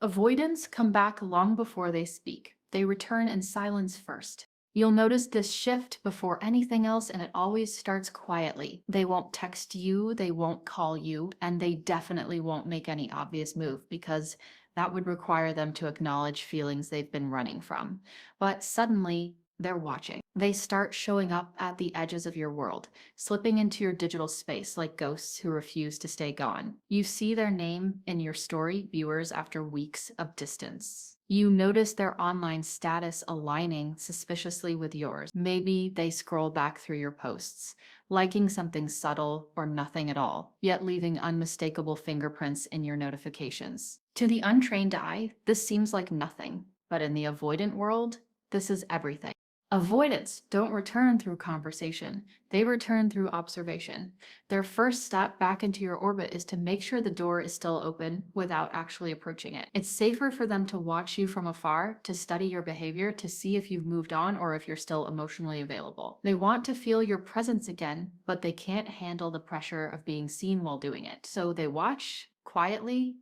Avoidants come back long before they speak. They return in silence first. You'll notice this shift before anything else, and it always starts quietly. They won't text you, they won't call you, and they definitely won't make any obvious move because that would require them to acknowledge feelings they've been running from. But suddenly, they're watching. They start showing up at the edges of your world, slipping into your digital space like ghosts who refuse to stay gone. You see their name in your story viewers after weeks of distance. You notice their online status aligning suspiciously with yours. Maybe they scroll back through your posts, liking something subtle or nothing at all, yet leaving unmistakable fingerprints in your notifications. To the untrained eye, this seems like nothing, but in the avoidant world, this is everything. Avoidants don't return through conversation, they return through observation. Their first step back into your orbit is to make sure the door is still open without actually approaching it. It's safer for them to watch you from afar, to study your behavior, to see if you've moved on or if you're still emotionally available. They want to feel your presence again, but they can't handle the pressure of being seen while doing it. So they watch quietly,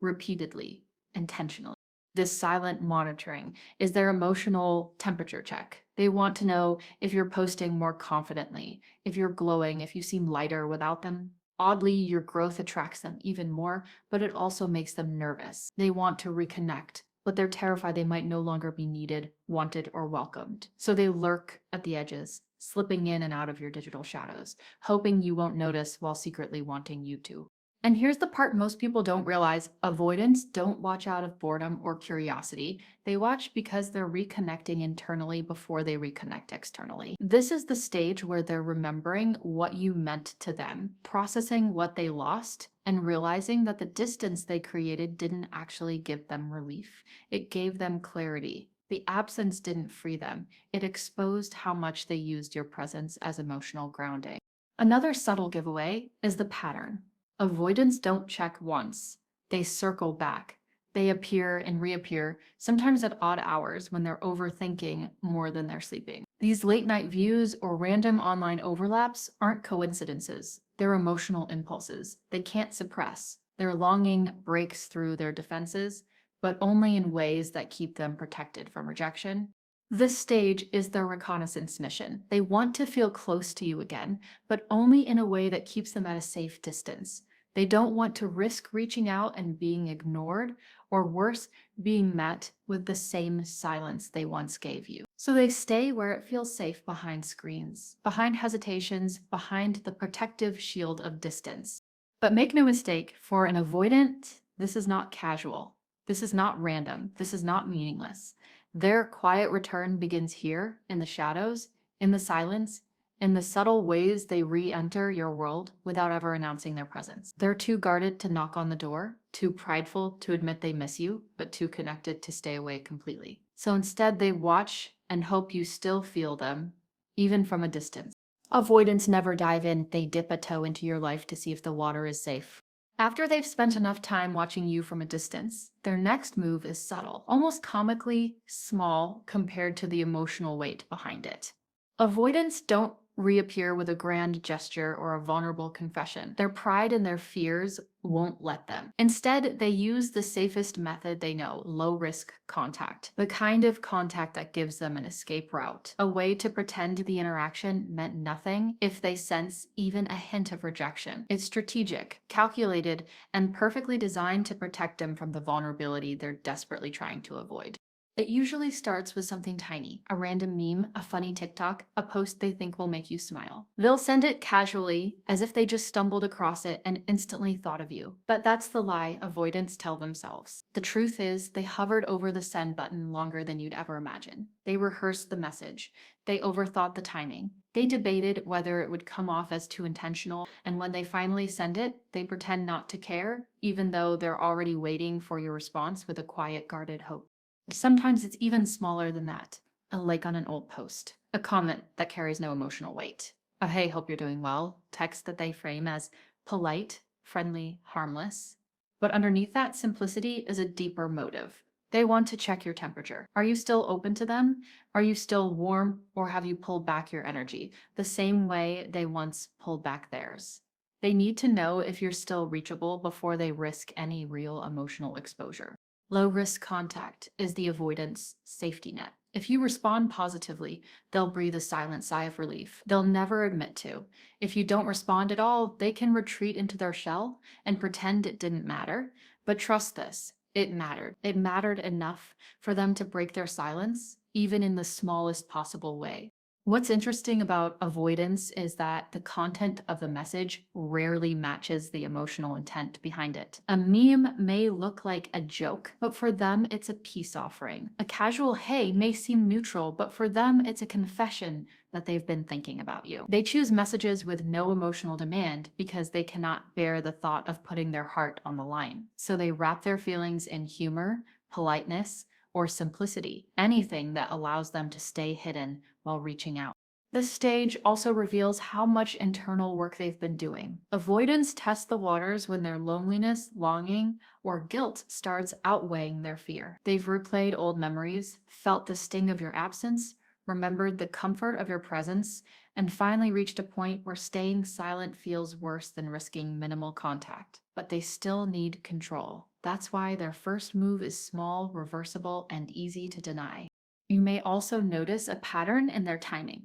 repeatedly, intentionally. This silent monitoring is their emotional temperature check. They want to know if you're posting more confidently, if you're glowing, if you seem lighter without them. Oddly, your growth attracts them even more, but it also makes them nervous. They want to reconnect, but they're terrified they might no longer be needed, wanted, or welcomed. So they lurk at the edges, slipping in and out of your digital shadows, hoping you won't notice while secretly wanting you to. And here's the part most people don't realize: avoidants don't watch out of boredom or curiosity. They watch because they're reconnecting internally before they reconnect externally. This is the stage where they're remembering what you meant to them, processing what they lost, and realizing that the distance they created didn't actually give them relief. It gave them clarity. The absence didn't free them. It exposed how much they used your presence as emotional grounding. Another subtle giveaway is the pattern. Avoidants don't check once. They circle back. They appear and reappear, sometimes at odd hours when they're overthinking more than they're sleeping. These late night views or random online overlaps aren't coincidences. They're emotional impulses they can't suppress. Their longing breaks through their defenses, but only in ways that keep them protected from rejection. This stage is their reconnaissance mission. They want to feel close to you again, but only in a way that keeps them at a safe distance. They don't want to risk reaching out and being ignored, or worse, being met with the same silence they once gave you. So they stay where it feels safe behind screens, behind hesitations, behind the protective shield of distance. But make no mistake, for an avoidant, this is not casual. This is not random. This is not meaningless. Their quiet return begins here, in the shadows, in the silence, in the subtle ways they re enter your world without ever announcing their presence. They're too guarded to knock on the door, too prideful to admit they miss you, but too connected to stay away completely. So instead, they watch and hope you still feel them, even from a distance. Avoidants never dive in, they dip a toe into your life to see if the water is safe. After they've spent enough time watching you from a distance, their next move is subtle, almost comically small compared to the emotional weight behind it. Avoidants don't reappear with a grand gesture or a vulnerable confession. Their pride and their fears won't let them. Instead, they use the safest method they know: low risk contact, the kind of contact that gives them an escape route, a way to pretend the interaction meant nothing if they sense even a hint of rejection. It's strategic, calculated, and perfectly designed to protect them from the vulnerability they're desperately trying to avoid. It usually starts with something tiny: a random meme, a funny TikTok, a post they think will make you smile. They'll send it casually, as if they just stumbled across it and instantly thought of you. But that's the lie avoidants tell themselves. The truth is, they hovered over the send button longer than you'd ever imagine. They rehearsed the message. They overthought the timing. They debated whether it would come off as too intentional, and when they finally send it, they pretend not to care, even though they're already waiting for your response with a quiet, guarded hope. Sometimes it's even smaller than that: a like on an old post, a comment that carries no emotional weight, a "hey, hope you're doing well" text that they frame as polite, friendly, harmless. But underneath that simplicity is a deeper motive. They want to check your temperature. Are you still open to them? Are you still warm, or have you pulled back your energy, the same way they once pulled back theirs? They need to know if you're still reachable before they risk any real emotional exposure. Low risk contact is the avoidance safety net. If you respond positively, they'll breathe a silent sigh of relief. They'll never admit to. If you don't respond at all, they can retreat into their shell and pretend it didn't matter. But trust this, it mattered. It mattered enough for them to break their silence, even in the smallest possible way. What's interesting about avoidance is that the content of the message rarely matches the emotional intent behind it. A meme may look like a joke, but for them, it's a peace offering. A casual hey may seem neutral, but for them, it's a confession that they've been thinking about you. They choose messages with no emotional demand because they cannot bear the thought of putting their heart on the line. So they wrap their feelings in humor, politeness, or simplicity, anything that allows them to stay hidden while reaching out. This stage also reveals how much internal work they've been doing. Avoidance tests the waters when their loneliness, longing, or guilt starts outweighing their fear. They've replayed old memories, felt the sting of your absence, remembered the comfort of your presence, and finally reached a point where staying silent feels worse than risking minimal contact. But they still need control. That's why their first move is small, reversible, and easy to deny. You may also notice a pattern in their timing.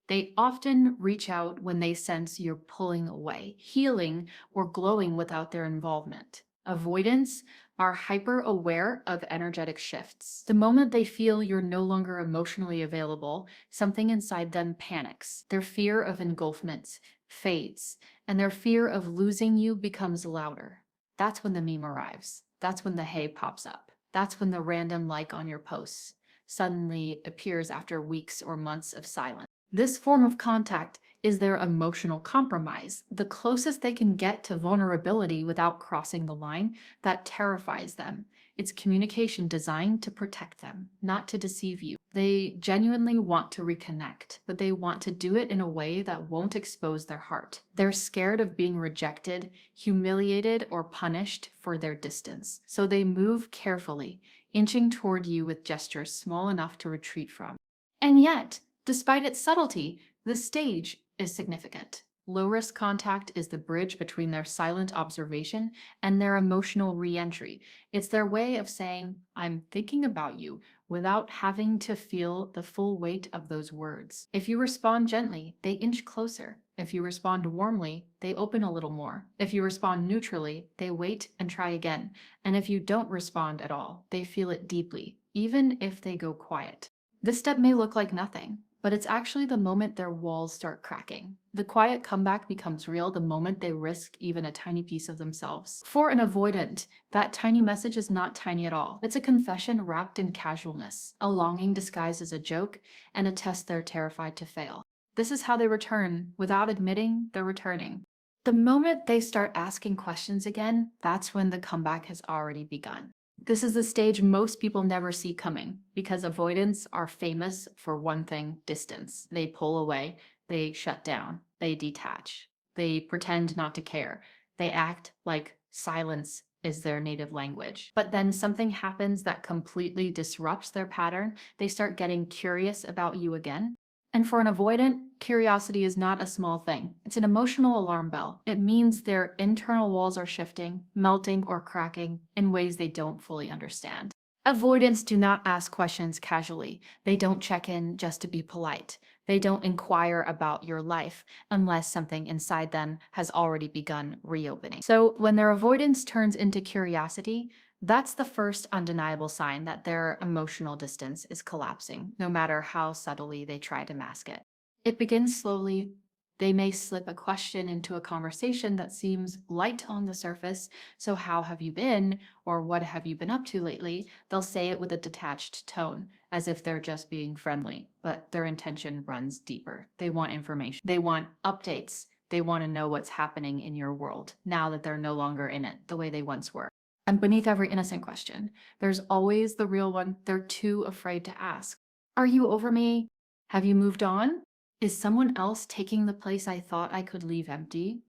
They often reach out when they sense you're pulling away, healing, or glowing without their involvement. Avoidants are hyper aware of energetic shifts. The moment they feel you're no longer emotionally available, something inside them panics. Their fear of engulfment fades, and their fear of losing you becomes louder. That's when the meme arrives. That's when the hey pops up. That's when the random like on your posts suddenly appears after weeks or months of silence. This form of contact is their emotional compromise, the closest they can get to vulnerability without crossing the line that terrifies them. It's communication designed to protect them, not to deceive you. They genuinely want to reconnect, but they want to do it in a way that won't expose their heart. They're scared of being rejected, humiliated, or punished for their distance. So they move carefully, inching toward you with gestures small enough to retreat from. And yet, despite its subtlety, the stage is significant. Low-risk contact is the bridge between their silent observation and their emotional re-entry. It's their way of saying, I'm thinking about you, without having to feel the full weight of those words. If you respond gently, they inch closer. If you respond warmly, they open a little more. If you respond neutrally, they wait and try again. And if you don't respond at all, they feel it deeply, even if they go quiet. This step may look like nothing, but it's actually the moment their walls start cracking. The quiet comeback becomes real the moment they risk even a tiny piece of themselves. For an avoidant, that tiny message is not tiny at all. It's a confession wrapped in casualness, a longing disguised as a joke, and a test they're terrified to fail. This is how they return. Without admitting, they're returning. The moment they start asking questions again, that's when the comeback has already begun. This is the stage most people never see coming because avoidants are famous for one thing: distance. They pull away, they shut down, they detach, they pretend not to care, they act like silence is their native language. But then something happens that completely disrupts their pattern. They start getting curious about you again. And for an avoidant, curiosity is not a small thing. It's an emotional alarm bell. It means their internal walls are shifting, melting, or cracking in ways they don't fully understand. Avoidants do not ask questions casually. They don't check in just to be polite. They don't inquire about your life unless something inside them has already begun reopening. So when their avoidance turns into curiosity, that's the first undeniable sign that their emotional distance is collapsing, no matter how subtly they try to mask it. It begins slowly. They may slip a question into a conversation that seems light on the surface. So, how have you been? Or what have you been up to lately? They'll say it with a detached tone, as if they're just being friendly, but their intention runs deeper. They want information, they want updates, they want to know what's happening in your world now that they're no longer in it the way they once were. And beneath every innocent question, there's always the real one they're too afraid to ask. Are you over me? Have you moved on? Is someone else taking the place I thought I could leave empty?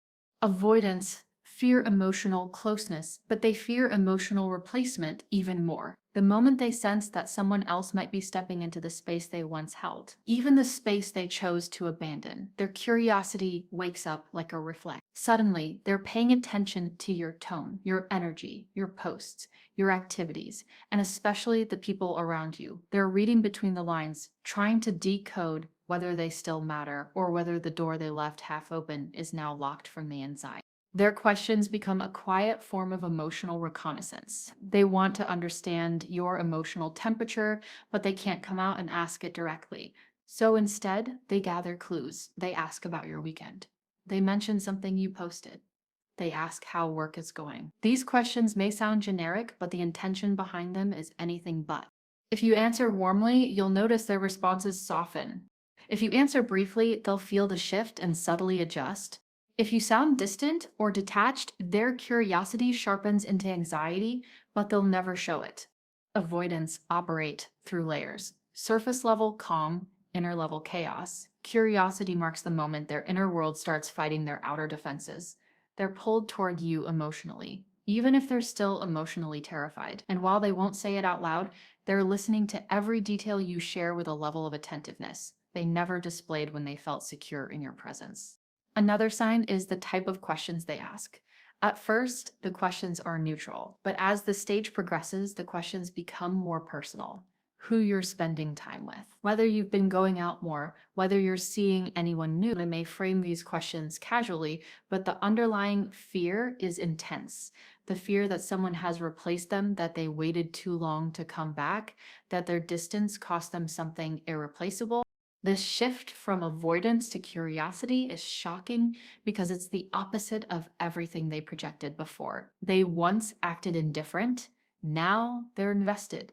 Avoidance fear emotional closeness, but they fear emotional replacement even more. The moment they sense that someone else might be stepping into the space they once held, even the space they chose to abandon, their curiosity wakes up like a reflex. Suddenly, they're paying attention to your tone, your energy, your posts, your activities, and especially the people around you. They're reading between the lines, trying to decode whether they still matter or whether the door they left half open is now locked from the inside. Their questions become a quiet form of emotional reconnaissance. They want to understand your emotional temperature, but they can't come out and ask it directly. So instead, they gather clues. They ask about your weekend. They mention something you posted. They ask how work is going. These questions may sound generic, but the intention behind them is anything but. If you answer warmly, you'll notice their responses soften. If you answer briefly, they'll feel the shift and subtly adjust. If you sound distant or detached, their curiosity sharpens into anxiety, but they'll never show it. Avoidants operate through layers. Surface level calm, inner level chaos. Curiosity marks the moment their inner world starts fighting their outer defenses. They're pulled toward you emotionally, even if they're still emotionally terrified. And while they won't say it out loud, they're listening to every detail you share with a level of attentiveness they never displayed when they felt secure in your presence. Another sign is the type of questions they ask. At first, the questions are neutral, but as the stage progresses, the questions become more personal. Who you're spending time with, whether you've been going out more, whether you're seeing anyone new. They may frame these questions casually, but the underlying fear is intense. The fear that someone has replaced them, that they waited too long to come back, that their distance cost them something irreplaceable. This shift from avoidance to curiosity is shocking because it's the opposite of everything they projected before. They once acted indifferent, now they're invested.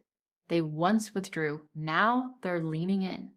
They once withdrew, now they're leaning in.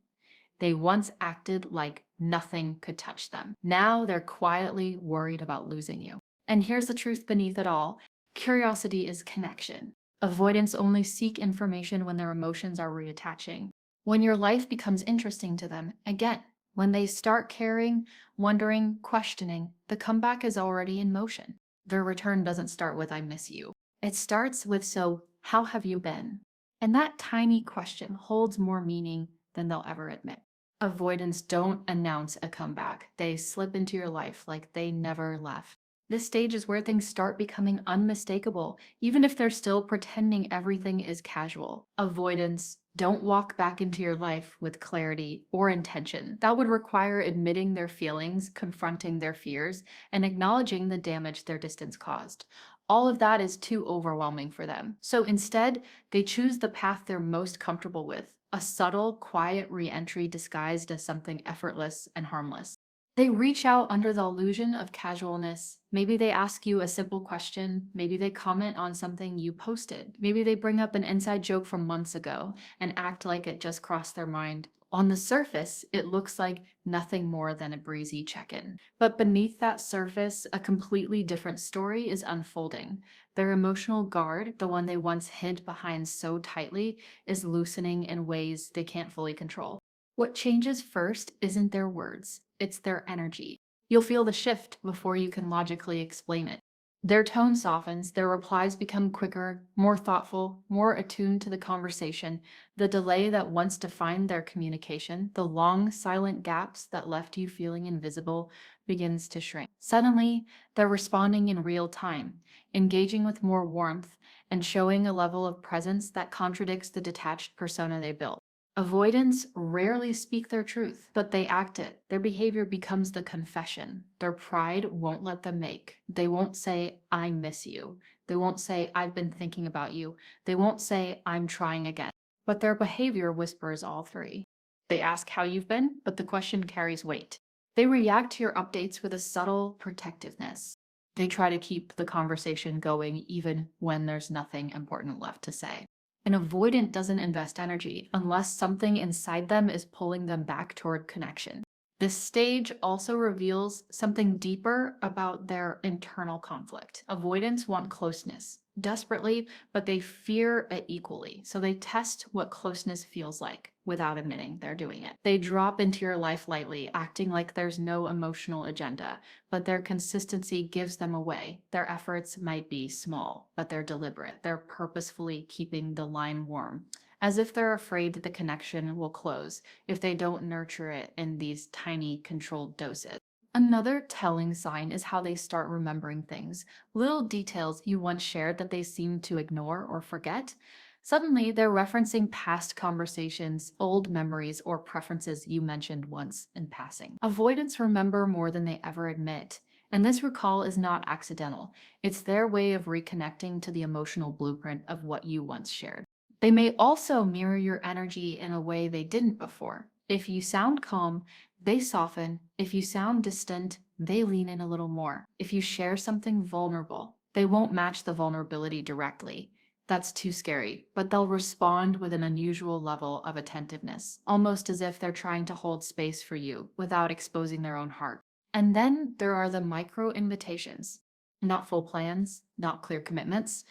They once acted like nothing could touch them. Now they're quietly worried about losing you. And here's the truth beneath it all. Curiosity is connection. Avoidants only seek information when their emotions are reattaching. When your life becomes interesting to them, again, when they start caring, wondering, questioning, the comeback is already in motion. Their return doesn't start with "I miss you." It starts with "So, how have you been?" And that tiny question holds more meaning than they'll ever admit. Avoidants don't announce a comeback. They slip into your life like they never left. This stage is where things start becoming unmistakable, even if they're still pretending everything is casual. Avoidants don't walk back into your life with clarity or intention. That would require admitting their feelings, confronting their fears, and acknowledging the damage their distance caused. All of that is too overwhelming for them. So instead, they choose the path they're most comfortable with, a subtle, quiet re-entry disguised as something effortless and harmless. They reach out under the illusion of casualness. Maybe they ask you a simple question. Maybe they comment on something you posted. Maybe they bring up an inside joke from months ago and act like it just crossed their mind. On the surface, it looks like nothing more than a breezy check-in. But beneath that surface, a completely different story is unfolding. Their emotional guard, the one they once hid behind so tightly, is loosening in ways they can't fully control. What changes first isn't their words, it's their energy. You'll feel the shift before you can logically explain it. Their tone softens, their replies become quicker, more thoughtful, more attuned to the conversation. The delay that once defined their communication, the long, silent gaps that left you feeling invisible, begins to shrink. Suddenly, they're responding in real time, engaging with more warmth, and showing a level of presence that contradicts the detached persona they built. Avoidants rarely speak their truth, but they act it. Their behavior becomes the confession their pride won't let them make. They won't say, "I miss you." They won't say, "I've been thinking about you." They won't say, "I'm trying again." But their behavior whispers all three. They ask how you've been, but the question carries weight. They react to your updates with a subtle protectiveness. They try to keep the conversation going even when there's nothing important left to say. An avoidant doesn't invest energy unless something inside them is pulling them back toward connection. This stage also reveals something deeper about their internal conflict. Avoidants want closeness desperately, but they fear it equally. So they test what closeness feels like. without admitting they're doing it. They drop into your life lightly, acting like there's no emotional agenda, but their consistency gives them away. Their efforts might be small, but they're deliberate. They're purposefully keeping the line warm, as if they're afraid that the connection will close if they don't nurture it in these tiny, controlled doses. Another telling sign is how they start remembering things, little details you once shared that they seem to ignore or forget. Suddenly, they're referencing past conversations, old memories, or preferences you mentioned once in passing. Avoidants remember more than they ever admit, and this recall is not accidental. It's their way of reconnecting to the emotional blueprint of what you once shared. They may also mirror your energy in a way they didn't before. If you sound calm, they soften. If you sound distant, they lean in a little more. If you share something vulnerable, they won't match the vulnerability directly. That's too scary, but they'll respond with an unusual level of attentiveness, almost as if they're trying to hold space for you without exposing their own heart. And then there are the micro invitations. Not full plans, not clear commitments.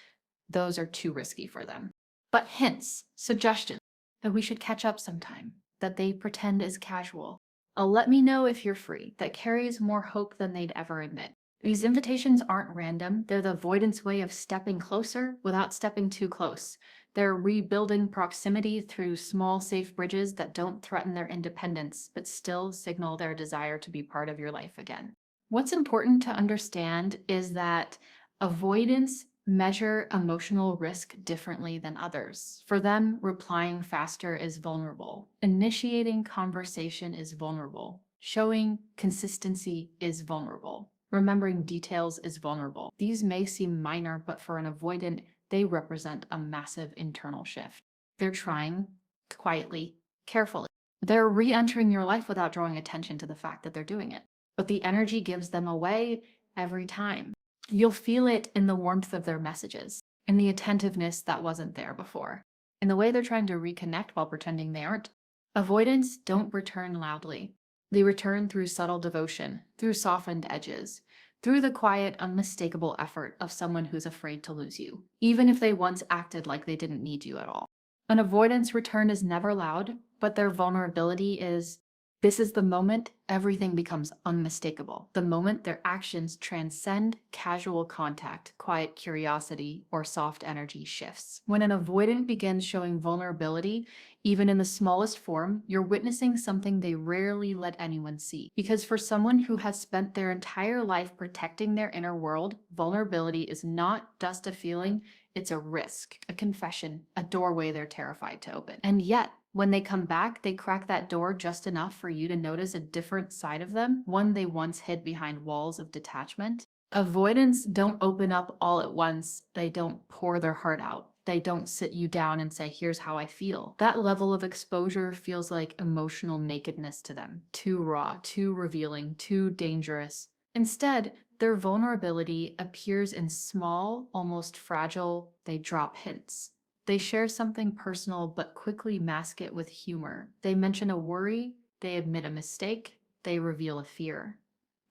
Those are too risky for them. But hints, suggestions, that we should catch up sometime, that they pretend is casual. A let me know if you're free that carries more hope than they'd ever admit. These invitations aren't random, they're the avoidance way of stepping closer without stepping too close. They're rebuilding proximity through small, safe bridges that don't threaten their independence, but still signal their desire to be part of your life again. What's important to understand is that avoidance measure emotional risk differently than others. For them, replying faster is vulnerable. Initiating conversation is vulnerable. Showing consistency is vulnerable. Remembering details is vulnerable. These may seem minor, but for an avoidant, they represent a massive internal shift. They're trying quietly, carefully. They're re entering your life without drawing attention to the fact that they're doing it. But the energy gives them away every time. You'll feel it in the warmth of their messages, in the attentiveness that wasn't there before, in the way they're trying to reconnect while pretending they aren't. Avoidants don't return loudly. They return through subtle devotion, through softened edges, through the quiet, unmistakable effort of someone who's afraid to lose you, even if they once acted like they didn't need you at all. An avoidance return is never loud, but their vulnerability is. This is the moment everything becomes unmistakable, the moment their actions transcend casual contact, quiet curiosity, or soft energy shifts. When an avoidant begins showing vulnerability, even in the smallest form, you're witnessing something they rarely let anyone see. Because for someone who has spent their entire life protecting their inner world, vulnerability is not just a feeling, it's a risk, a confession, a doorway they're terrified to open. And yet, when they come back, they crack that door just enough for you to notice a different side of them, one they once hid behind walls of detachment. Avoidants don't open up all at once. They don't pour their heart out. They don't sit you down and say, here's how I feel. That level of exposure feels like emotional nakedness to them. Too raw, too revealing, too dangerous. Instead, their vulnerability appears in small, almost fragile, they drop hints. They share something personal but quickly mask it with humor. They mention a worry, they admit a mistake, they reveal a fear.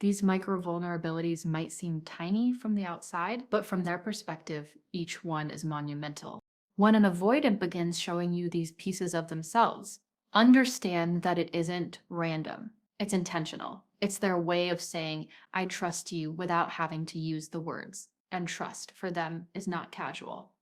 These micro vulnerabilities might seem tiny from the outside, but from their perspective, each one is monumental. When an avoidant begins showing you these pieces of themselves, understand that it isn't random. It's intentional. It's their way of saying, I trust you without having to use the words. And trust for them is not casual.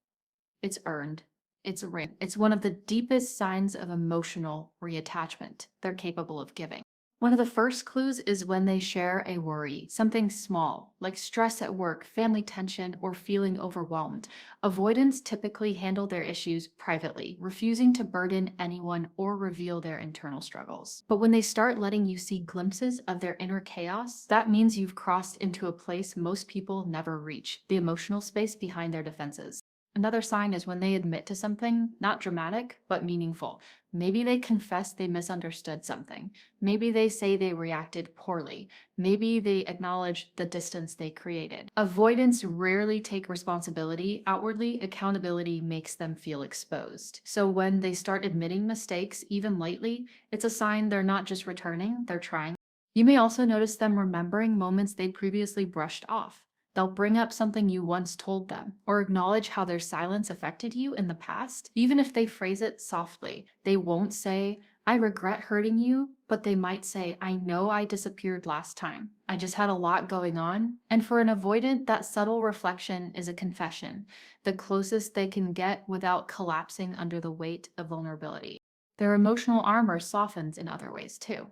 It's earned. It's rare. It's one of the deepest signs of emotional reattachment they're capable of giving. One of the first clues is when they share a worry, something small, like stress at work, family tension, or feeling overwhelmed. Avoidants typically handle their issues privately, refusing to burden anyone or reveal their internal struggles. But when they start letting you see glimpses of their inner chaos, that means you've crossed into a place most people never reach, the emotional space behind their defenses. Another sign is when they admit to something, not dramatic, but meaningful. Maybe they confess they misunderstood something. Maybe they say they reacted poorly. Maybe they acknowledge the distance they created. Avoidants rarely take responsibility. Outwardly, accountability makes them feel exposed. So when they start admitting mistakes, even lightly, it's a sign they're not just returning, they're trying. You may also notice them remembering moments they'd previously brushed off. They'll bring up something you once told them or acknowledge how their silence affected you in the past, even if they phrase it softly. They won't say, I regret hurting you, but they might say, I know I disappeared last time. I just had a lot going on. And for an avoidant, that subtle reflection is a confession, the closest they can get without collapsing under the weight of vulnerability. Their emotional armor softens in other ways too.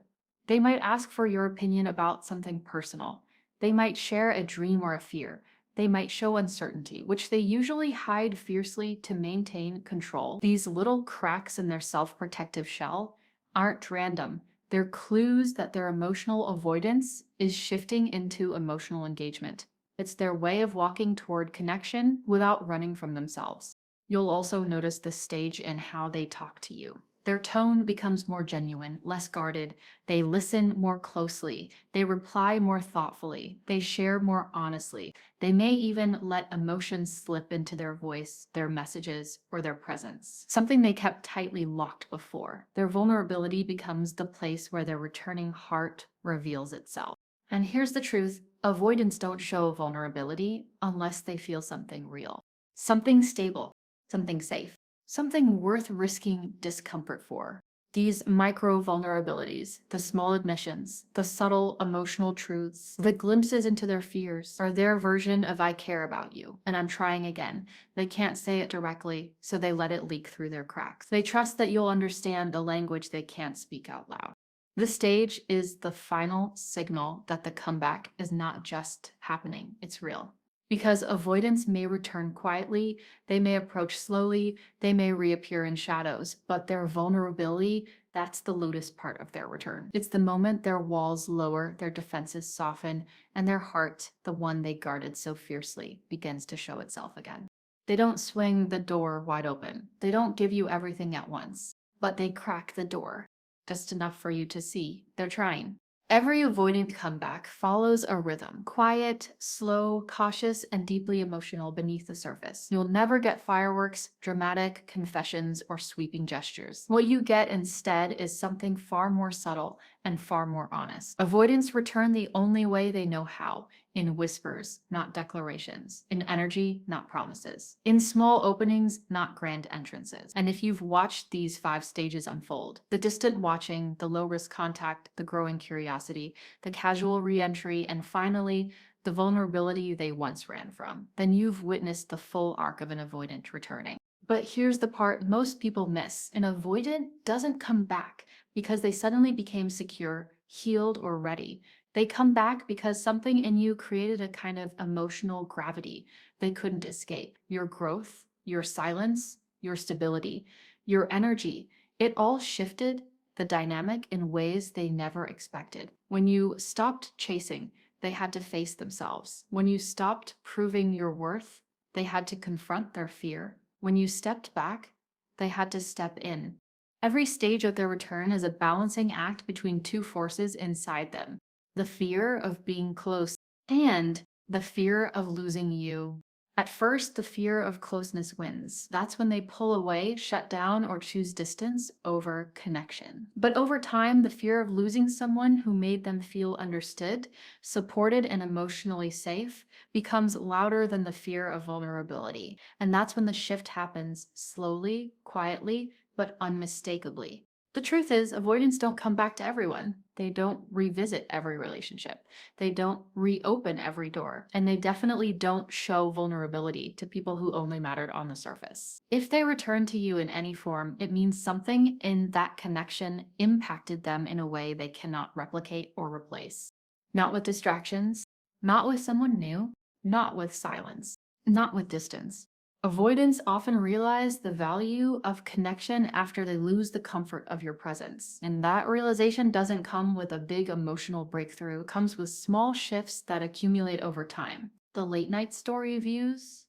They might ask for your opinion about something personal. They might share a dream or a fear. They might show uncertainty, which they usually hide fiercely to maintain control. These little cracks in their self-protective shell aren't random. They're clues that their emotional avoidance is shifting into emotional engagement. It's their way of walking toward connection without running from themselves. You'll also notice this stage in how they talk to you. Their tone becomes more genuine, less guarded. They listen more closely. They reply more thoughtfully. They share more honestly. They may even let emotions slip into their voice, their messages, or their presence, something they kept tightly locked before. Their vulnerability becomes the place where their returning heart reveals itself. And here's the truth: avoidants don't show vulnerability unless they feel something real, something stable, something safe, something worth risking discomfort for. These micro vulnerabilities, the small admissions, the subtle emotional truths, the glimpses into their fears, are their version of I care about you, and I'm trying again. They can't say it directly, so they let it leak through their cracks. They trust that you'll understand the language they can't speak out loud. This stage is the final signal that the comeback is not just happening, it's real. Because avoidance may return quietly, they may approach slowly, they may reappear in shadows, but their vulnerability, that's the lotus part of their return. It's the moment their walls lower, their defenses soften, and their heart, the one they guarded so fiercely, begins to show itself again. They don't swing the door wide open. They don't give you everything at once, but they crack the door just enough for you to see they're trying. Every avoidant comeback follows a rhythm, quiet, slow, cautious, and deeply emotional beneath the surface. You'll never get fireworks, dramatic confessions, or sweeping gestures. What you get instead is something far more subtle and far more honest. Avoidants return the only way they know how, in whispers, not declarations, in energy, not promises, in small openings, not grand entrances. And if you've watched these 5 stages unfold, the distant watching, the low-risk contact, the growing curiosity, the casual re-entry, and finally, the vulnerability they once ran from, then you've witnessed the full arc of an avoidant returning. But here's the part most people miss. An avoidant doesn't come back because they suddenly became secure, healed, or ready. They come back because something in you created a kind of emotional gravity they couldn't escape. Your growth, your silence, your stability, your energy, it all shifted the dynamic in ways they never expected. When you stopped chasing, they had to face themselves. When you stopped proving your worth, they had to confront their fear. When you stepped back, they had to step in. Every stage of their return is a balancing act between 2 forces inside them: the fear of being close and the fear of losing you. At first, the fear of closeness wins. That's when they pull away, shut down, or choose distance over connection. But over time, the fear of losing someone who made them feel understood, supported, and emotionally safe becomes louder than the fear of vulnerability. And that's when the shift happens slowly, quietly, but unmistakably. The truth is, avoidants don't come back to everyone. They don't revisit every relationship. They don't reopen every door. And they definitely don't show vulnerability to people who only mattered on the surface. If they return to you in any form, it means something in that connection impacted them in a way they cannot replicate or replace. Not with distractions, not with someone new, not with silence, not with distance. Avoidants often realize the value of connection after they lose the comfort of your presence. And that realization doesn't come with a big emotional breakthrough. It comes with small shifts that accumulate over time. The late night story views,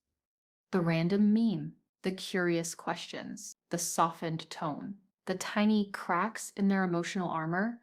the random meme, the curious questions, the softened tone, the tiny cracks in their emotional armor.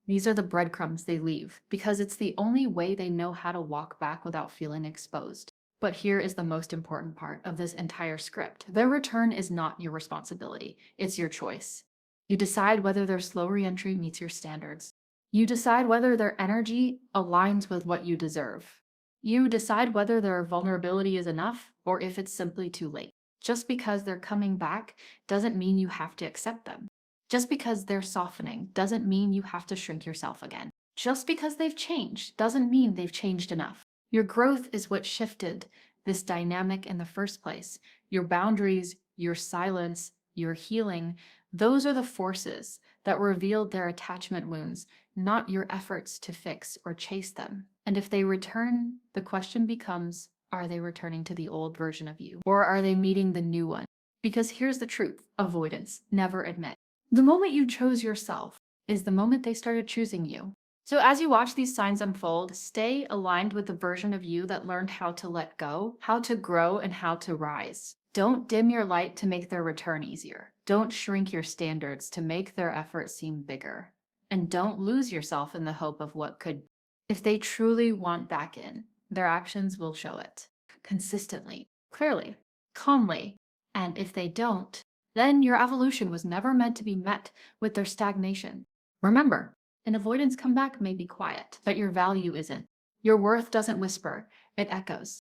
These are the breadcrumbs they leave because it's the only way they know how to walk back without feeling exposed. But here is the most important part of this entire script. Their return is not your responsibility. It's your choice. You decide whether their slow reentry meets your standards. You decide whether their energy aligns with what you deserve. You decide whether their vulnerability is enough or if it's simply too late. Just because they're coming back doesn't mean you have to accept them. Just because they're softening doesn't mean you have to shrink yourself again. Just because they've changed doesn't mean they've changed enough. Your growth is what shifted this dynamic in the first place. Your boundaries, your silence, your healing, those are the forces that revealed their attachment wounds, not your efforts to fix or chase them. And if they return, the question becomes, are they returning to the old version of you? Or are they meeting the new one? Because here's the truth, avoidance never admit. The moment you chose yourself is the moment they started choosing you. So as you watch these signs unfold, stay aligned with the version of you that learned how to let go, how to grow, and how to rise. Don't dim your light to make their return easier. Don't shrink your standards to make their effort seem bigger. And don't lose yourself in the hope of what could. If they truly want back in, their actions will show it. Consistently, clearly, calmly. And if they don't, then your evolution was never meant to be met with their stagnation. Remember, an avoidance comeback may be quiet, but your value isn't. Your worth doesn't whisper, it echoes.